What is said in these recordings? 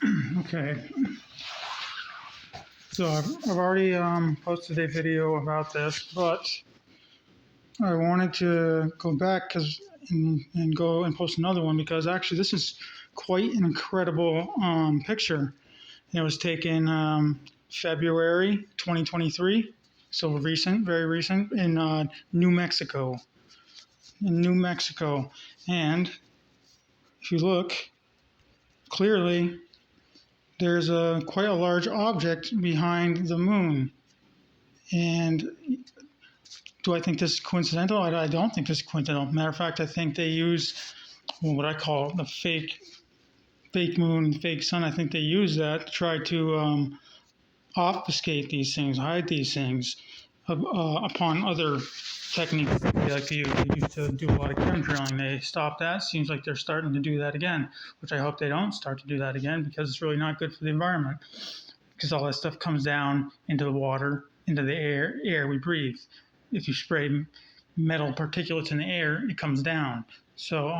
Okay, so I've already posted a video about this, but I wanted to go back and go and post another one because actually this is quite an incredible picture. It was taken February 2023, so recent, very recent, in New Mexico. In New Mexico, and if you look clearly, there's a quite a large object behind the moon. And do I think this is coincidental? I don't think this is coincidental. Matter of fact, I think they use what I call the fake moon, fake sun. I think they use that to try to obfuscate these things, hide these things upon other techniques that they like to use. They used to do a lot of chemdrilling. They stopped that. Seems like they're starting to do that again, which I hope they don't start to do that again because it's really not good for the environment. Because all that stuff comes down into the water, into the air we breathe. If you spray metal particulates in the air, it comes down. So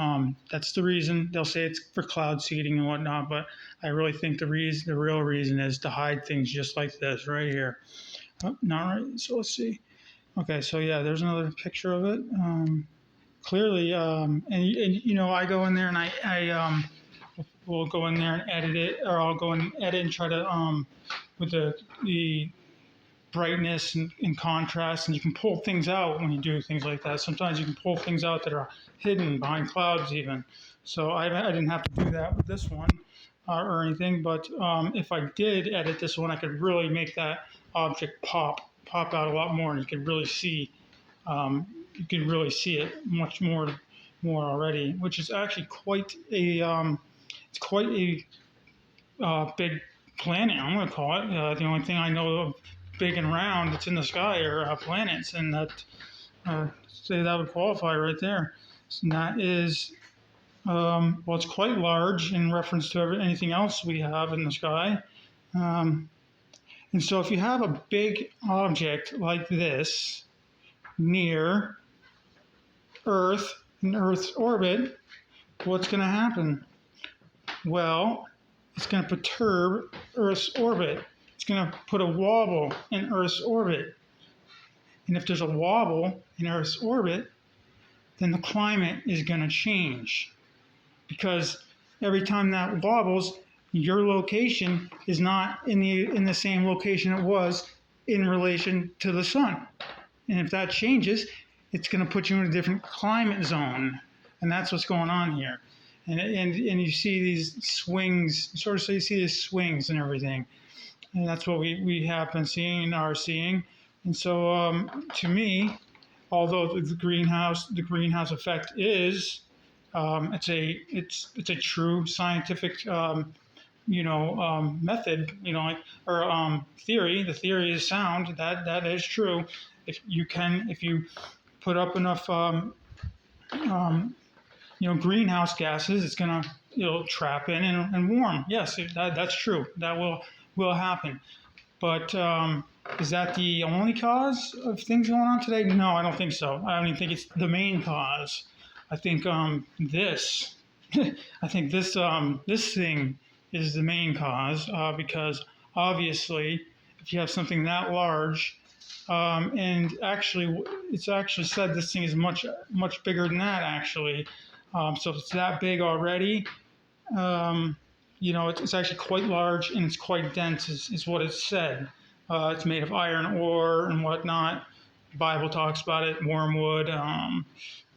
that's the reason. They'll say it's for cloud seeding and whatnot, but I really think the real reason is to hide things just like this right here. Oh, not right. So let's see. Okay, so yeah, there's another picture of it. Clearly, and you know, I go in there and I will go in there and edit it, or I'll go and edit and try to with the brightness and contrast, and you can pull things out when you do things like that. Sometimes you can pull things out that are hidden behind clouds even. So I didn't have to do that with this one or anything, but if I did edit this one, I could really make that object pop out a lot more, and you could really see it much more already, which is actually quite a big planet. I'm going to call it. The only thing I know of big and round that's in the sky are planets, and that say that would qualify right there. And that is well, it's quite large in reference to anything else we have in the sky. And so if you have a big object like this near Earth, in Earth's orbit, what's going to happen? Well, it's going to perturb Earth's orbit. It's going to put a wobble in Earth's orbit. And if there's a wobble in Earth's orbit, then the climate is going to change. Because every time that wobbles, your location is not in the same location it was in relation to the sun. And if that changes, it's going to put you in a different climate zone. And that's what's going on here. And you see these swings, sort of, so you see these swings and everything. And that's what we have been seeing and are seeing. And so to me, although the greenhouse effect is, it's a true scientific method, or theory. The theory is sound. That is true. If you put up enough greenhouse gases, it'll trap in and warm. Yes, that's true. That will happen. But is that the only cause of things going on today? No, I don't think so. I don't even think it's the main cause. I think this I think this thing is the main cause, because obviously if you have something that large, and actually it's actually said this thing is much bigger than that actually. So if it's that big already, it's actually quite large and it's quite dense is what it's said. It's made of iron ore and whatnot. The Bible talks about it, wormwood.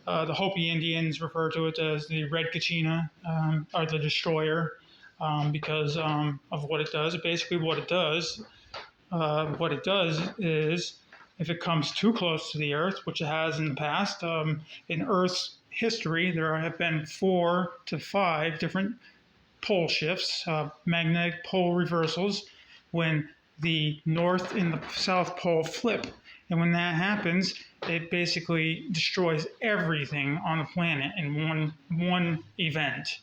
The Hopi Indians refer to it as the Red Kachina, or the Destroyer, because of what it does. Basically what it does is, if it comes too close to the Earth, which it has in the past, in Earth's history, there have been 4 to 5 different pole shifts, magnetic pole reversals, when the North and the South Pole flip. And when that happens, it basically destroys everything on the planet in one event.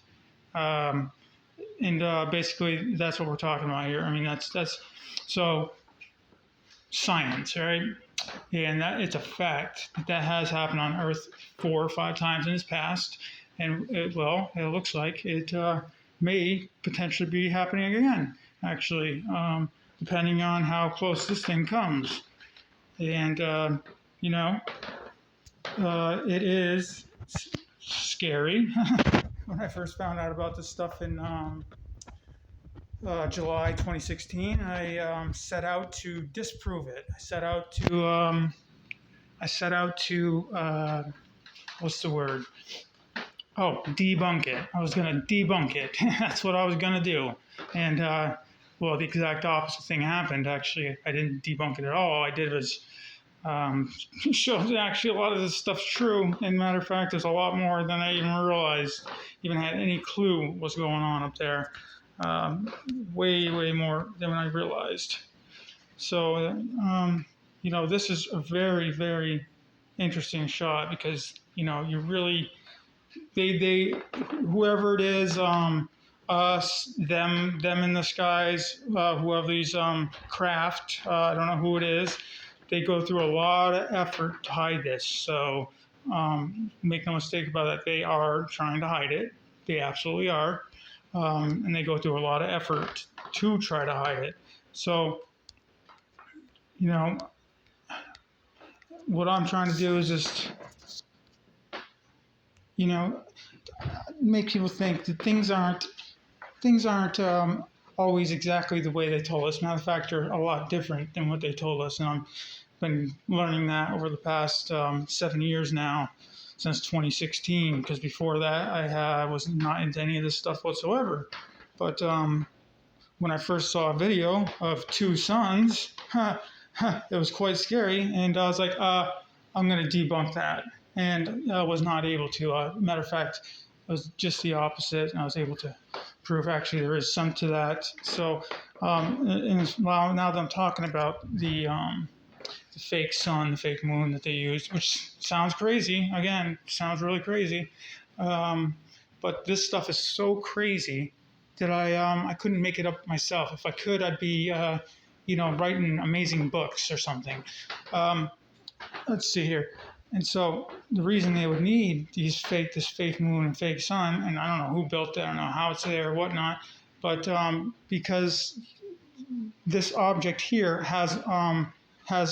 Basically, that's what we're talking about here. I mean, that's so science, right? And that it's a fact that has happened on Earth 4 or 5 times in its past, and it looks like it may potentially be happening again, actually, depending on how close this thing comes. And, you know, it is scary. When I first found out about this stuff in July 2016, I set out to disprove it. I set out to what's the word? Oh, debunk it. I was going to debunk it. That's what I was going to do. And, well, the exact opposite thing happened. Actually, I didn't debunk it at all. All I did was show that actually a lot of this stuff's true. And matter of fact, there's a lot more than I even realized, even had any clue what's going on up there. Way, way more than I realized. So, you know, this is a very, very interesting shot because, you know, you really, they whoever it is, us, them in the skies, whoever these craft, I don't know who it is, they go through a lot of effort to hide this. So make no mistake about it, they are trying to hide it. They absolutely are. And they go through a lot of effort to try to hide it. So, you know, what I'm trying to do is just, you know, make people think that things aren't always exactly the way they told us. Matter of fact, they're a lot different than what they told us. And I've been learning that over the past 7 years now, since 2016, because before that I was not into any of this stuff whatsoever. But when I first saw a video of two suns, it was quite scary, and I was like, I'm going to debunk that. And I was not able to. Matter of fact, it was just the opposite, and I was able to prove actually there is some to that. So now that I'm talking about the fake sun, the fake moon that they used, which sounds crazy. Again, sounds really crazy. But this stuff is so crazy that I couldn't make it up myself. If I could, I'd be, you know, writing amazing books or something. Let's see here. And so the reason they would need this fake moon and fake sun, and I don't know who built it, I don't know how it's there or whatnot, but because this object here has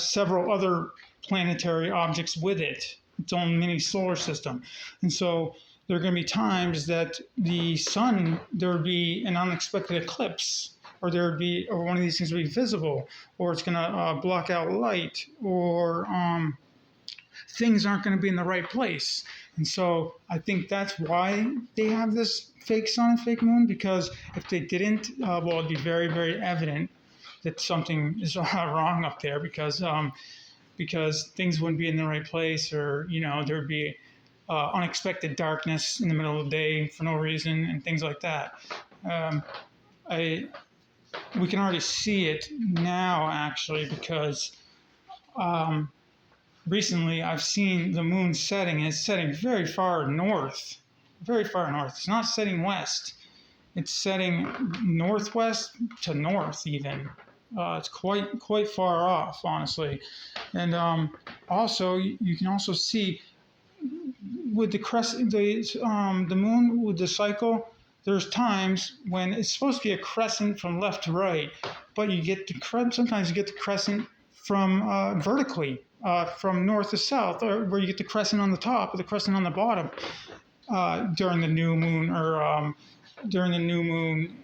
several other planetary objects with it, its own mini solar system. And so there are going to be times that the sun, there would be an unexpected eclipse, or one of these things would be visible, or it's going to block out light, or things aren't going to be in the right place. And so I think that's why they have this fake sun and fake moon, because if they didn't, well, it'd be very, very evident that something is wrong up there, because things wouldn't be in the right place, or, you know, there'd be unexpected darkness in the middle of the day for no reason, and things like that. We can already see it now, actually, because recently I've seen the moon setting, and it's setting very far north. Very far north. It's not setting west. It's setting northwest to north even. It's quite far off, honestly. And also, you can also see with the crescent, the moon with the cycle, there's times when it's supposed to be a crescent from left to right, but you get sometimes you get the crescent from vertically, from north to south, or where you get the crescent on the top or the crescent on the bottom during the new moon, or during the new moon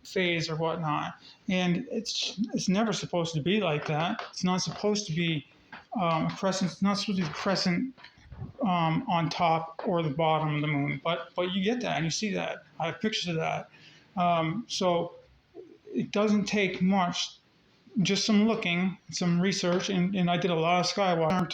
phase or whatnot. And it's never supposed to be like that. It's not supposed to be a crescent. It's not supposed to be a crescent on top or the bottom of the moon. But you get that, and you see that. I have pictures of that. So it doesn't take much, just some looking, some research, and I did a lot of skywatching